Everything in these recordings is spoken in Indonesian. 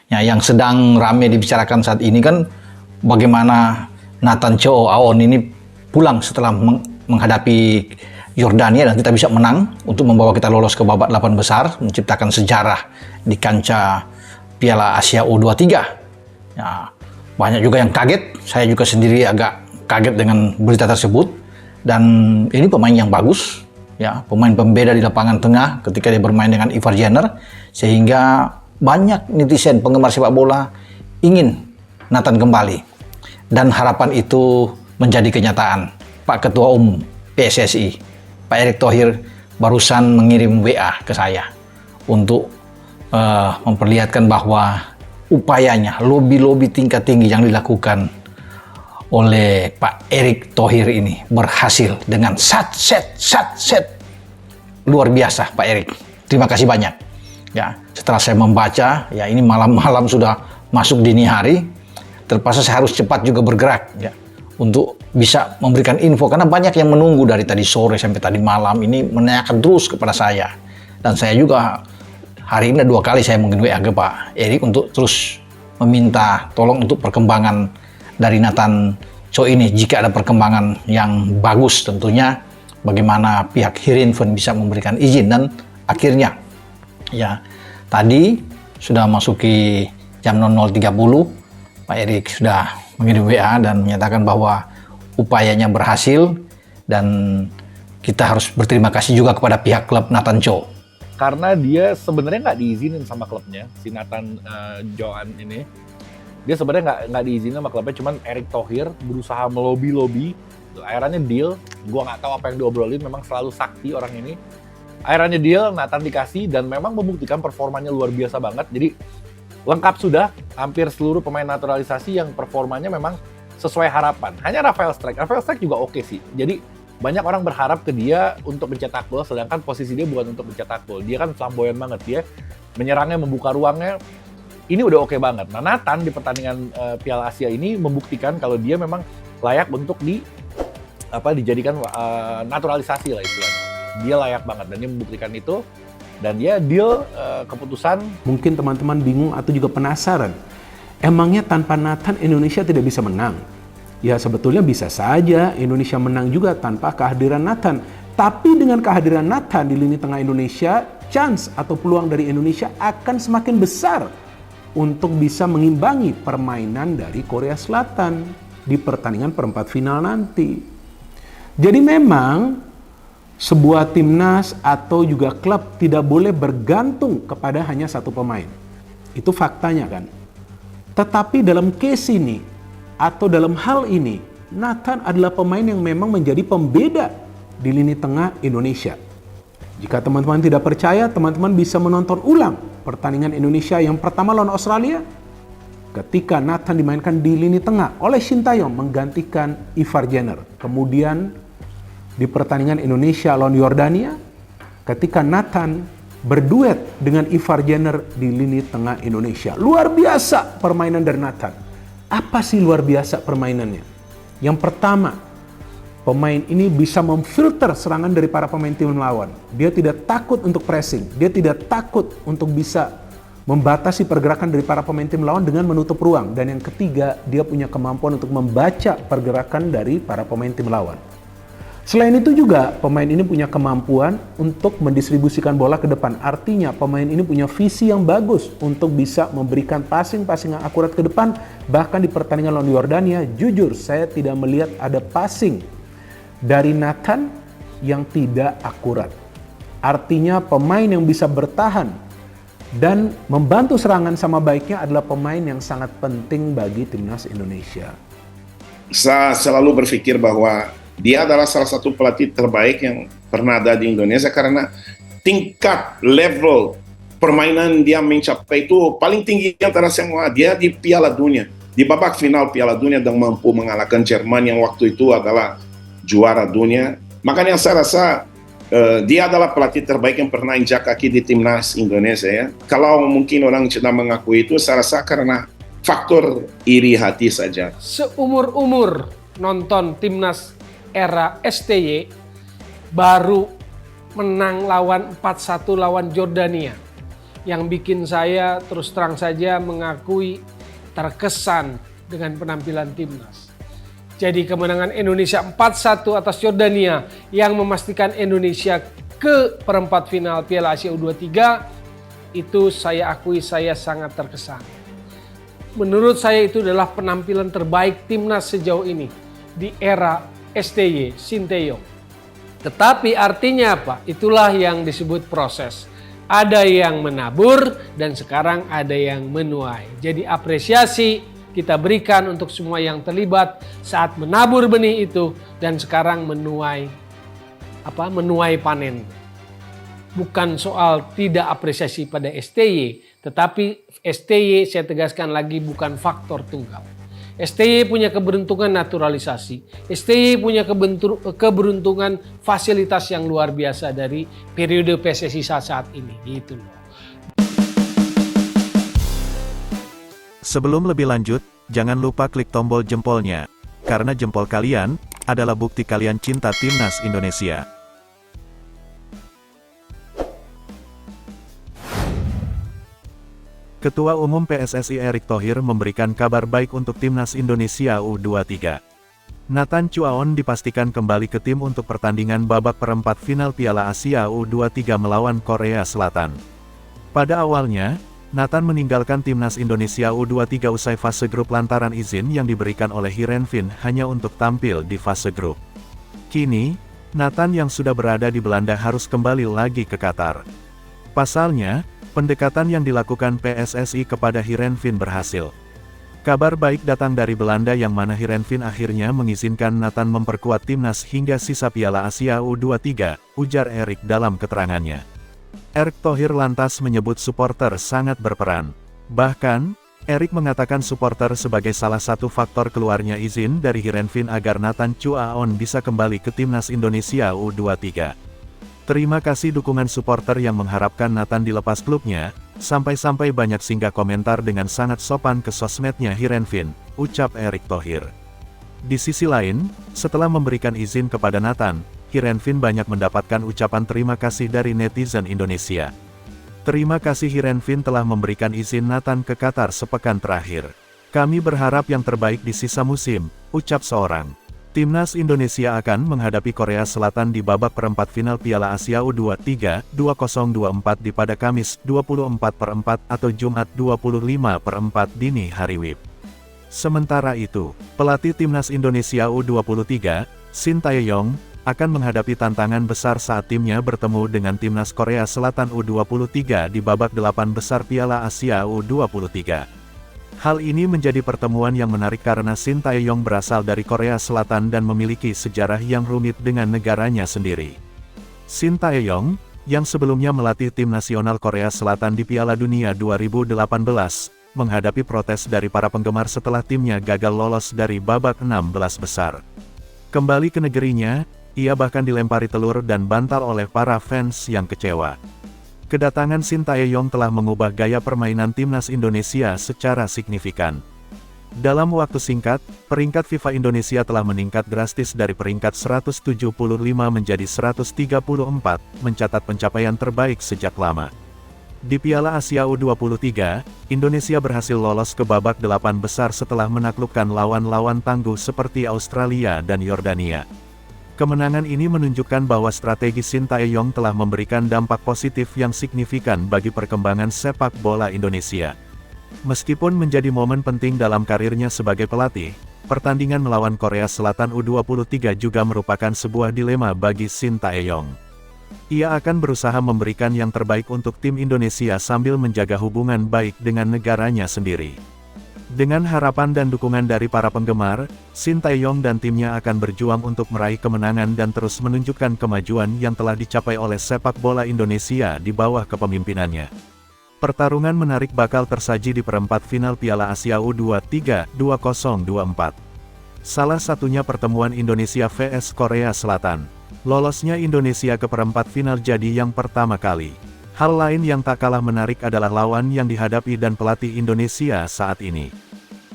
Ya, yang sedang ramai dibicarakan saat ini kan bagaimana Nathan Chow Aon ini pulang setelah menghadapi Yordania dan kita bisa menang untuk membawa kita lolos ke babak 8 besar, menciptakan sejarah di kancah Piala Asia U23. Ya, banyak juga yang kaget, saya juga sendiri agak kaget dengan berita tersebut. Dan ini pemain yang bagus, ya, pemain pembeda di lapangan tengah ketika dia bermain dengan Ivar Jenner, sehingga banyak netizen penggemar sepak bola ingin Nathan kembali. Dan harapan itu menjadi kenyataan. Pak Ketua Umum PSSI, Pak Erick Thohir, barusan mengirim WA ke saya untuk memperlihatkan bahwa upayanya, lobby-lobby tingkat tinggi yang dilakukan oleh Pak Erick Thohir ini berhasil dengan sat-set. Luar biasa Pak Erick. Terima kasih banyak. Ya, setelah saya membaca, ya ini malam-malam sudah masuk dini hari, terpaksa saya harus cepat juga bergerak ya untuk bisa memberikan info karena banyak yang menunggu dari tadi sore sampai tadi malam ini menanyakan terus kepada saya. Dan saya juga hari ini 2 kali saya mungkin WA ke Pak Erick untuk terus meminta tolong untuk perkembangan dari Nathan Chow ini. Jika ada perkembangan yang bagus tentunya bagaimana pihak Heerenveen bisa memberikan izin. Dan akhirnya ya tadi sudah masuki jam 00.30 Pak Erick sudah mengirim WA dan menyatakan bahwa upayanya berhasil dan kita harus berterima kasih juga kepada pihak klub Nathan Chow. Karena dia sebenarnya nggak diizinin sama klubnya, si Nathan Joan ini. Dia sebenarnya nggak diizinin sama klubnya, cuman Erick Thohir berusaha melobi, akhirnya deal. Gua nggak tahu apa yang diobrolin, memang selalu sakti orang ini. Akhirnya deal, Nathan dikasih dan memang membuktikan performanya luar biasa banget. Jadi lengkap sudah, hampir seluruh pemain naturalisasi yang performanya memang sesuai harapan. Hanya Rafael Struijk juga oke sih. Jadi banyak orang berharap ke dia untuk mencetak gol, sedangkan posisi dia bukan untuk mencetak gol. Dia kan flamboyan banget, dia menyerangnya, membuka ruangnya. Ini udah oke banget. Nah, Nathan di pertandingan Piala Asia ini membuktikan kalau dia memang layak untuk dijadikan naturalisasi lah istilahnya. Dia layak banget dan dia membuktikan itu. Dan dia deal keputusan. Mungkin teman-teman bingung atau juga penasaran, emangnya tanpa Nathan Indonesia tidak bisa menang? Ya sebetulnya bisa saja Indonesia menang juga tanpa kehadiran Nathan. Tapi dengan kehadiran Nathan di lini tengah Indonesia, chance atau peluang dari Indonesia akan semakin besar untuk bisa mengimbangi permainan dari Korea Selatan di pertandingan perempat final nanti. Jadi memang sebuah timnas atau juga klub tidak boleh bergantung kepada hanya satu pemain. Itu faktanya kan. Tetapi dalam case ini atau dalam hal ini, Nathan adalah pemain yang memang menjadi pembeda di lini tengah Indonesia. Jika teman-teman tidak percaya, teman-teman bisa menonton ulang pertandingan Indonesia yang pertama lawan Australia ketika Nathan dimainkan di lini tengah oleh Shin Tae-yong menggantikan Ivar Jenner. Kemudian di pertandingan Indonesia lawan Yordania ketika Nathan berduet dengan Ivar Jenner di lini tengah Indonesia. Luar biasa permainan dari Nathan. Apa sih luar biasa permainannya? Yang pertama, pemain ini bisa memfilter serangan dari para pemain tim lawan. Dia tidak takut untuk pressing. Dia tidak takut untuk bisa membatasi pergerakan dari para pemain tim lawan dengan menutup ruang. Dan yang ketiga, dia punya kemampuan untuk membaca pergerakan dari para pemain tim lawan. Selain itu juga pemain ini punya kemampuan untuk mendistribusikan bola ke depan. Artinya pemain ini punya visi yang bagus untuk bisa memberikan passing-passing yang akurat ke depan. Bahkan di pertandingan lawan Yordania, jujur saya tidak melihat ada passing dari Nathan yang tidak akurat. Artinya pemain yang bisa bertahan dan membantu serangan sama baiknya adalah pemain yang sangat penting bagi timnas Indonesia. Saya selalu berpikir bahwa dia adalah salah satu pelatih terbaik yang pernah ada di Indonesia karena tingkat level permainan dia mencapai itu paling tinggi antara semua. Dia di Piala Dunia, di babak final Piala Dunia dan mampu mengalahkan Jerman yang waktu itu adalah juara dunia. Makanya saya rasa dia adalah pelatih terbaik yang pernah injak kaki di timnas Indonesia ya. Kalau mungkin orang tidak mengakui itu, saya rasa karena faktor iri hati saja. Seumur-umur nonton timnas era STY baru menang lawan 4-1 lawan Jordania. yang bikin saya terus terang saja mengakui terkesan dengan penampilan timnas. Jadi kemenangan Indonesia 4-1 atas Yordania yang memastikan Indonesia ke perempat final Piala Asia U23 itu saya akui saya sangat terkesan. Menurut saya itu adalah penampilan terbaik timnas sejauh ini di era STY, Sinteyong. Tetapi artinya apa? Itulah yang disebut proses. Ada yang menabur dan sekarang ada yang menuai. Jadi apresiasi kita berikan untuk semua yang terlibat saat menabur benih itu dan sekarang menuai panen. Bukan soal tidak apresiasi pada STY, tetapi STY saya tegaskan lagi bukan faktor tunggal. STY punya keberuntungan naturalisasi. STY punya keberuntungan fasilitas yang luar biasa dari periode PSSI saat ini. Gitu loh. Sebelum lebih lanjut, jangan lupa klik tombol jempolnya. Karena jempol kalian adalah bukti kalian cinta Timnas Indonesia. Ketua Umum PSSI Erick Thohir memberikan kabar baik untuk Timnas Indonesia U23. Nathan Chuaon dipastikan kembali ke tim untuk pertandingan babak perempat final Piala Asia U23 melawan Korea Selatan. Pada awalnya, Nathan meninggalkan Timnas Indonesia U23 usai fase grup lantaran izin yang diberikan oleh Heerenveen hanya untuk tampil di fase grup. Kini, Nathan yang sudah berada di Belanda harus kembali lagi ke Qatar. Pasalnya, pendekatan yang dilakukan PSSI kepada Heerenveen berhasil. Kabar baik datang dari Belanda yang mana Heerenveen akhirnya mengizinkan Nathan memperkuat timnas hingga sisa Piala Asia U23, ujar Erick dalam keterangannya. Erick Thohir lantas menyebut supporter sangat berperan. Bahkan, Erick mengatakan supporter sebagai salah satu faktor keluarnya izin dari Heerenveen agar Nathan Chuaon bisa kembali ke timnas Indonesia U23. Terima kasih dukungan supporter yang mengharapkan Nathan dilepas klubnya, sampai-sampai banyak singgah komentar dengan sangat sopan ke sosmednya Heerenveen, ucap Erick Thohir. Di sisi lain, setelah memberikan izin kepada Nathan, Heerenveen banyak mendapatkan ucapan terima kasih dari netizen Indonesia. Terima kasih Heerenveen telah memberikan izin Nathan ke Qatar sepekan terakhir. Kami berharap yang terbaik di sisa musim, ucap seorang. Timnas Indonesia akan menghadapi Korea Selatan di babak perempat final Piala Asia U23 2024 pada Kamis 24/4 atau Jumat 25/4 dini hari WIB. Sementara itu, pelatih Timnas Indonesia U23, Sinteyong, akan menghadapi tantangan besar saat timnya bertemu dengan Timnas Korea Selatan U23 di babak 8 besar Piala Asia U23. Hal ini menjadi pertemuan yang menarik karena Sinteyong berasal dari Korea Selatan dan memiliki sejarah yang rumit dengan negaranya sendiri. Sinteyong, yang sebelumnya melatih tim nasional Korea Selatan di Piala Dunia 2018, menghadapi protes dari para penggemar setelah timnya gagal lolos dari babak 16 besar. Kembali ke negerinya, ia bahkan dilempari telur dan bantal oleh para fans yang kecewa. Kedatangan Sinteyong telah mengubah gaya permainan timnas Indonesia secara signifikan. Dalam waktu singkat, peringkat FIFA Indonesia telah meningkat drastis dari peringkat 175 menjadi 134, mencatat pencapaian terbaik sejak lama. Di Piala Asia U23, Indonesia berhasil lolos ke babak 8 besar setelah menaklukkan lawan-lawan tangguh seperti Australia dan Yordania. Kemenangan ini menunjukkan bahwa strategi Sinteyong telah memberikan dampak positif yang signifikan bagi perkembangan sepak bola Indonesia. Meskipun menjadi momen penting dalam karirnya sebagai pelatih, pertandingan melawan Korea Selatan U23 juga merupakan sebuah dilema bagi Sinteyong. Ia akan berusaha memberikan yang terbaik untuk tim Indonesia sambil menjaga hubungan baik dengan negaranya sendiri. Dengan harapan dan dukungan dari para penggemar, Sinteyong dan timnya akan berjuang untuk meraih kemenangan dan terus menunjukkan kemajuan yang telah dicapai oleh sepak bola Indonesia di bawah kepemimpinannya. Pertarungan menarik bakal tersaji di perempat final Piala Asia U23 2024. Salah satunya pertemuan Indonesia vs Korea Selatan. Lolosnya Indonesia ke perempat final jadi yang pertama kali. Hal lain yang tak kalah menarik adalah lawan yang dihadapi dan pelatih Indonesia saat ini.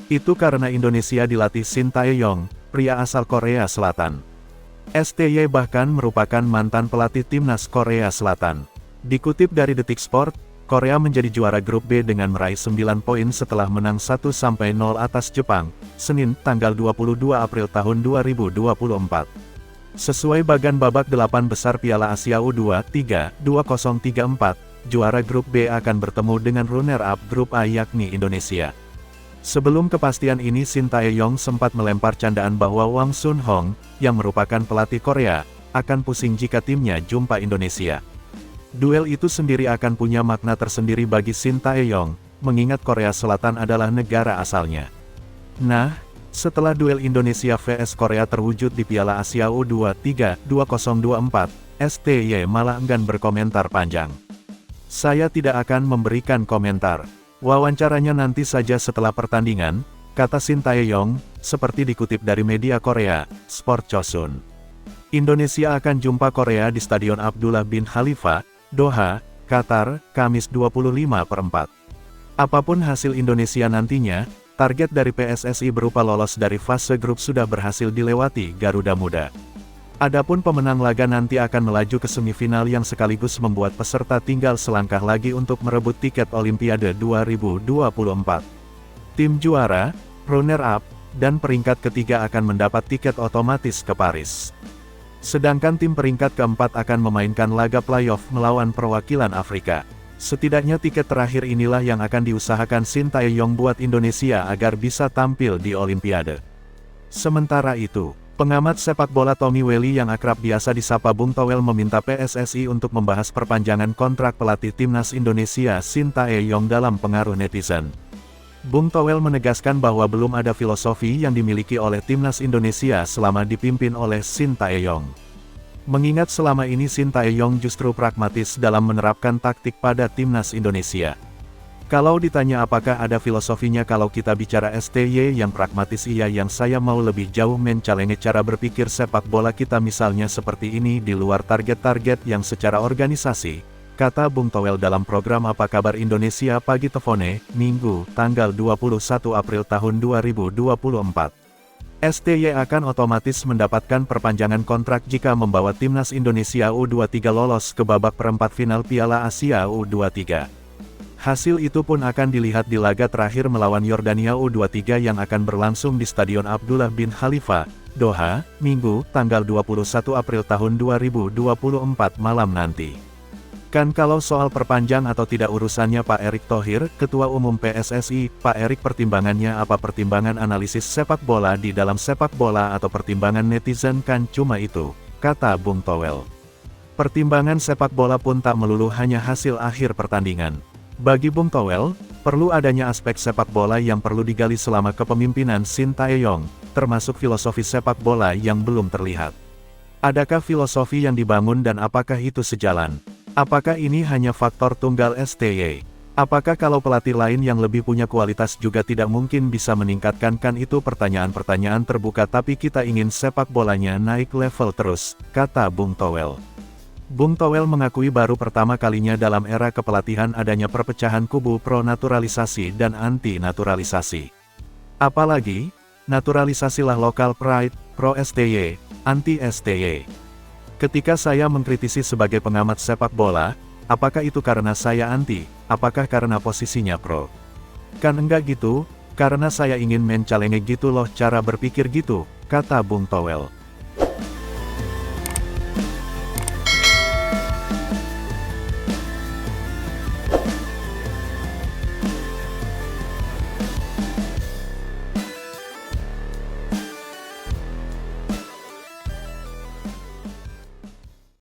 Itu karena Indonesia dilatih Sinteyong, pria asal Korea Selatan. STY bahkan merupakan mantan pelatih timnas Korea Selatan. Dikutip dari Detik Sport, Korea menjadi juara grup B dengan meraih 9 poin setelah menang 1-0 atas Jepang, Senin, tanggal 22 April tahun 2024. Sesuai bagan babak 8 besar Piala Asia U23 2034, juara grup B akan bertemu dengan runner-up grup A yakni Indonesia. Sebelum kepastian ini, Shin Tae-yong sempat melempar candaan bahwa Wang Sun-hong, yang merupakan pelatih Korea, akan pusing jika timnya jumpa Indonesia. Duel itu sendiri akan punya makna tersendiri bagi Shin Tae-yong, mengingat Korea Selatan adalah negara asalnya. Nah, setelah duel Indonesia vs Korea terwujud di Piala Asia U23 2024, STY malah enggan berkomentar panjang. Saya tidak akan memberikan komentar. Wawancaranya nanti saja setelah pertandingan, kata Shin Tae-yong, seperti dikutip dari media Korea, Sport Chosun. Indonesia akan jumpa Korea di Stadion Abdullah bin Khalifa, Doha, Qatar, Kamis 25/4. Apapun hasil Indonesia nantinya, target dari PSSI berupa lolos dari fase grup sudah berhasil dilewati Garuda Muda. Adapun pemenang laga nanti akan melaju ke semifinal yang sekaligus membuat peserta tinggal selangkah lagi untuk merebut tiket Olimpiade 2024. Tim juara, runner-up, dan peringkat ketiga akan mendapat tiket otomatis ke Paris. Sedangkan tim peringkat keempat akan memainkan laga playoff melawan perwakilan Afrika. Setidaknya tiket terakhir inilah yang akan diusahakan Shin Tae-yong buat Indonesia agar bisa tampil di Olimpiade. Sementara itu, pengamat sepak bola Tommy Welly yang akrab biasa disapa Bung Towel meminta PSSI untuk membahas perpanjangan kontrak pelatih timnas Indonesia Shin Tae-yong dalam pengaruh netizen. Bung Towel menegaskan bahwa belum ada filosofi yang dimiliki oleh timnas Indonesia selama dipimpin oleh Shin Tae-yong. Mengingat selama ini Shin Tae-yong justru pragmatis dalam menerapkan taktik pada timnas Indonesia. Kalau ditanya apakah ada filosofinya kalau kita bicara STY yang pragmatis, iya, yang saya mau lebih jauh men-challenge cara berpikir sepak bola kita misalnya seperti ini di luar target-target yang secara organisasi, kata Bung Towel dalam program Apa Kabar Indonesia Pagi Tefone, Minggu, tanggal 21 April tahun 2024. STY akan otomatis mendapatkan perpanjangan kontrak jika membawa timnas Indonesia U23 lolos ke babak perempat final Piala Asia U23. Hasil itu pun akan dilihat di laga terakhir melawan Yordania U23 yang akan berlangsung di Stadion Abdullah bin Khalifa, Doha, Minggu, tanggal 21 April tahun 2024 malam nanti. Kan kalau soal perpanjang atau tidak urusannya Pak Erick Thohir, Ketua Umum PSSI, Pak Erick, pertimbangannya apa? Pertimbangan analisis sepak bola di dalam sepak bola atau pertimbangan netizen? Kan cuma itu, kata Bung Towel. Pertimbangan sepak bola pun tak melulu hanya hasil akhir pertandingan. Bagi Bung Towel, perlu adanya aspek sepak bola yang perlu digali selama kepemimpinan Shin Tae-yong, termasuk filosofi sepak bola yang belum terlihat. Adakah filosofi yang dibangun dan apakah itu sejalan? Apakah ini hanya faktor tunggal STY? Apakah kalau pelatih lain yang lebih punya kualitas juga tidak mungkin bisa meningkatkan? Kan itu pertanyaan-pertanyaan terbuka, tapi kita ingin sepak bolanya naik level terus, kata Bung Towel. Bung Towel mengakui baru pertama kalinya dalam era kepelatihan adanya perpecahan kubu pro-naturalisasi dan anti-naturalisasi. Apalagi, naturalisasilah lokal pride, pro-STY, anti-STY. Ketika saya mengkritisi sebagai pengamat sepak bola, apakah itu karena saya anti, apakah karena posisinya pro? Kan enggak gitu, karena saya ingin men-challenge gitu loh cara berpikir gitu, kata Bung Towel.